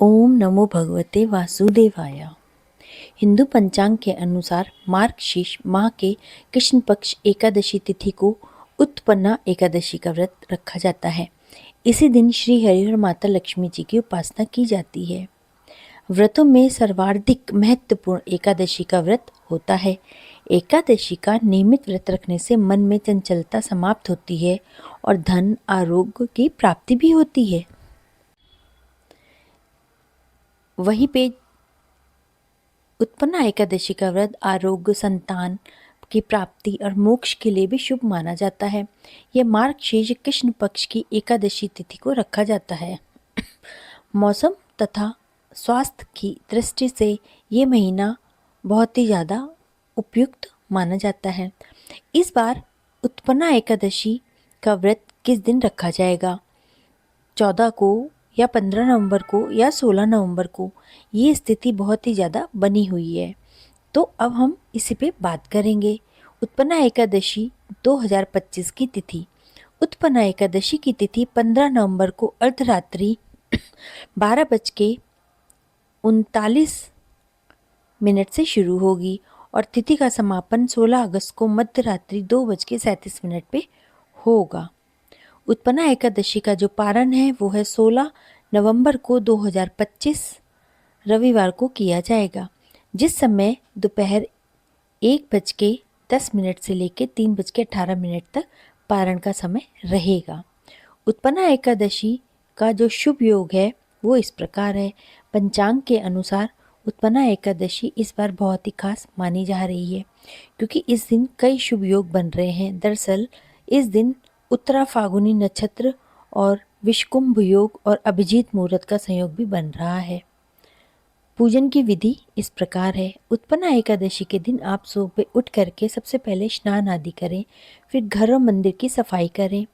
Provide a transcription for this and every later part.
ओम नमो भगवते वासुदेवाय। हिंदू पंचांग के अनुसार मार्गशीर्ष माह के कृष्ण पक्ष एकादशी तिथि को उत्पन्ना एकादशी का व्रत रखा जाता है। इसी दिन श्री हरि और माता लक्ष्मी जी की उपासना की जाती है। व्रतों में सर्वाधिक महत्वपूर्ण एकादशी का व्रत होता है। एकादशी का नियमित व्रत रखने से मन में चंचलता समाप्त होती है और धन आरोग्य की प्राप्ति भी होती है। वहीं पे उत्पन्ना एकादशी का व्रत आरोग्य, संतान की प्राप्ति और मोक्ष के लिए भी शुभ माना जाता है। यह मार्गशीर्ष कृष्ण पक्ष की एकादशी तिथि को रखा जाता है। मौसम तथा स्वास्थ्य की दृष्टि से ये महीना बहुत ही ज़्यादा उपयुक्त माना जाता है। इस बार उत्पन्ना एकादशी का व्रत किस दिन रखा जाएगा? 14 को या 15 नवंबर को या 16 नवंबर को, ये स्थिति बहुत ही ज़्यादा बनी हुई है। तो अब हम इसी पे बात करेंगे। उत्पन्ना एकादशी 2025 की तिथि। उत्पन्ना एकादशी की तिथि 15 नवंबर को अर्धरात्रि 12:39 से शुरू होगी और तिथि का समापन 16 अगस्त को मध्य रात्रि 2:37 पे होगा। उत्पन्ना एकादशी का जो पारण है वो है 16 नवंबर को 2025 रविवार को किया जाएगा, जिस समय दोपहर 1:10 से लेकर 3:18 तक पारण का समय रहेगा। उत्पन्ना एकादशी का जो शुभ योग है वो इस प्रकार है। पंचांग के अनुसार उत्पन्ना एकादशी इस बार बहुत ही खास मानी जा रही है, क्योंकि इस दिन कई शुभ योग बन रहे हैं। दरअसल इस दिन उत्तरा फागुनी नक्षत्र और विषकुंभ योग और अभिजीत मुहूर्त का संयोग भी बन रहा है। पूजन की विधि इस प्रकार है। उत्पन्ना एकादशी के दिन आप सुबह उठ करके सबसे पहले स्नान आदि करें, फिर घर और मंदिर की सफाई करें।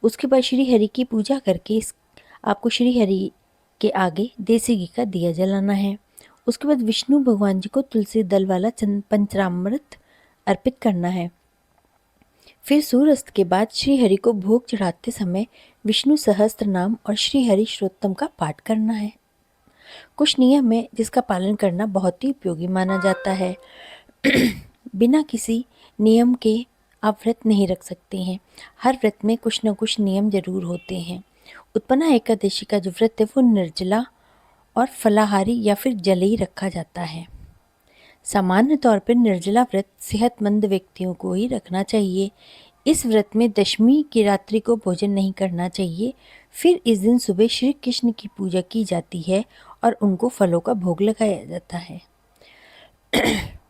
उसके बाद श्री हरि की पूजा करके आपको श्री हरि के आगे देसी घी का दिया जलाना है। उसके बाद विष्णु भगवान जी को तुलसी दल वाला पंचामृत अर्पित करना है। फिर सूर्यास्त के बाद श्री हरि को भोग चढ़ाते समय विष्णु सहस्त्र नाम और श्री हरि श्रोत्तम का पाठ करना है। कुछ नियम है जिसका पालन करना बहुत ही उपयोगी माना जाता है। बिना किसी नियम के आप व्रत नहीं रख सकते हैं। हर व्रत में कुछ न कुछ नियम जरूर होते हैं। उत्पन्ना एकादशी का जो व्रत है वो निर्जला और फलाहारी या फिर जली रखा जाता है। सामान्य तौर पर निर्जला व्रत सेहतमंद व्यक्तियों को ही रखना चाहिए। इस व्रत में दशमी की रात्रि को भोजन नहीं करना चाहिए। फिर इस दिन सुबह श्री कृष्ण की पूजा की जाती है और उनको फलों का भोग लगाया जाता है।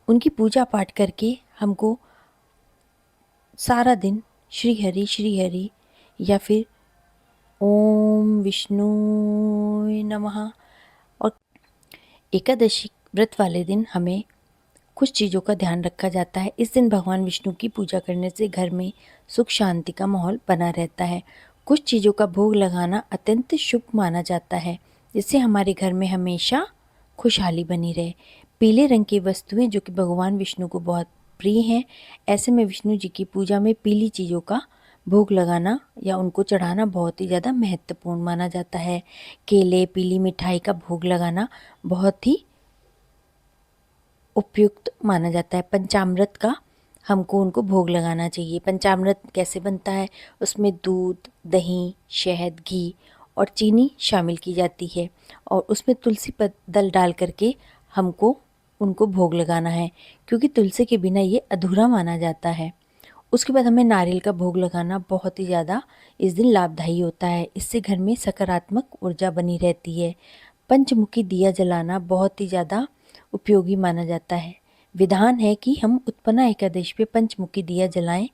उनकी पूजा पाठ करके हमको सारा दिन श्री हरि या फिर ओम विष्णु नमः। और एकादशी व्रत वाले दिन हमें कुछ चीज़ों का ध्यान रखा जाता है। इस दिन भगवान विष्णु की पूजा करने से घर में सुख शांति का माहौल बना रहता है। कुछ चीज़ों का भोग लगाना अत्यंत शुभ माना जाता है, जिससे हमारे घर में हमेशा खुशहाली बनी रहे। पीले रंग की वस्तुएं जो कि भगवान विष्णु को बहुत प्रिय हैं, ऐसे में विष्णु जी की पूजा में पीली चीज़ों का भोग लगाना या उनको चढ़ाना बहुत ही ज़्यादा महत्वपूर्ण माना जाता है। केले, पीली मिठाई का भोग लगाना बहुत ही उपयुक्त माना जाता है। पंचामृत का हमको उनको भोग लगाना चाहिए। पंचामृत कैसे बनता है? उसमें दूध, दही, शहद, घी और चीनी शामिल की जाती है और उसमें तुलसी दल डाल करके हमको उनको भोग लगाना है, क्योंकि तुलसी के बिना ये अधूरा माना जाता है। उसके बाद हमें नारियल का भोग लगाना बहुत ही ज़्यादा इस दिन लाभदायी होता है। इससे घर में सकारात्मक ऊर्जा बनी रहती है। पंचमुखी दिया जलाना बहुत ही ज़्यादा उपयोगी माना जाता है। विधान है कि हम उत्पन्ना एकादशी पे पंचमुखी दिया जलाएं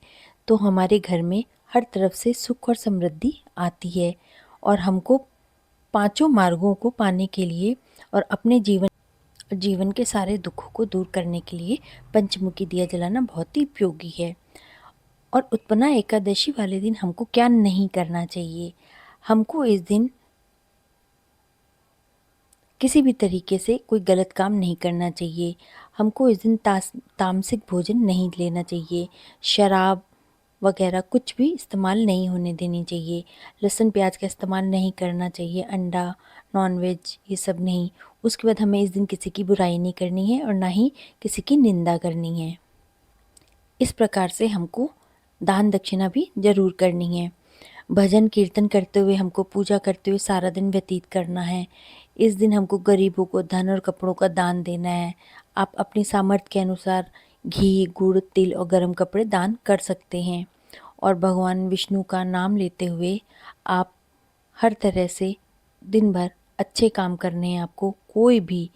तो हमारे घर में हर तरफ से सुख और समृद्धि आती है और हमको पांचों मार्गों को पाने के लिए और अपने जीवन के सारे दुखों को दूर करने के लिए पंचमुखी दिया जलाना बहुत ही उपयोगी है। और उत्पन्ना एकादशी वाले दिन हमको क्या नहीं करना चाहिए? हमको इस दिन किसी भी तरीके से कोई गलत काम नहीं करना चाहिए। हमको इस दिन तामसिक भोजन नहीं लेना चाहिए। शराब, वगैरह कुछ भी इस्तेमाल नहीं होने देनी चाहिए। लहसुन प्याज का इस्तेमाल नहीं करना चाहिए, अंडा, नॉनवेज ये सब नहीं। उसके बाद हमें इस दिन किसी की बुराई नहीं करनी है और ना ही किसी की निंदा करनी है। इस प्रकार से हमको दान दक्षिणा भी ज़रूर करनी है। भजन कीर्तन करते हुए, हमको पूजा करते हुए सारा दिन व्यतीत करना है। इस दिन हमको गरीबों को धन और कपड़ों का दान देना है। आप अपनी सामर्थ्य के अनुसार घी, गुड़, तिल और गर्म कपड़े दान कर सकते हैं। और भगवान विष्णु का नाम लेते हुए आप हर तरह से दिन भर अच्छे काम करने हैं आपको, कोई भी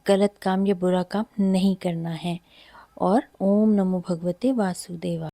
गलत काम या बुरा काम नहीं करना है। और ओम नमो भगवते वासुदेवा।